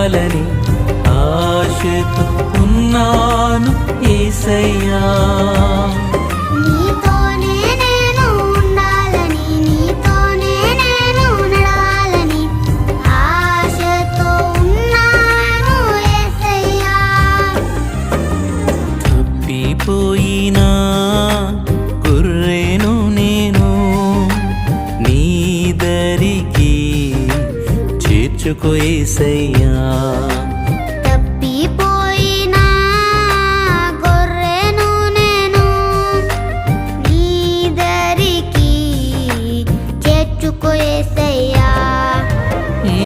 చేరాలని ఆశతో ఉన్నాను యేసయ్యా. నీతోనే నేను ఉండాలని, నీతోనే నేను నడవాలని ఆశతో ఉన్నాను యేసయ్యా. తప్పిపోయినా గొర్రెను నేను, నీ దరికి చేర్చుకో యేసయ్యా.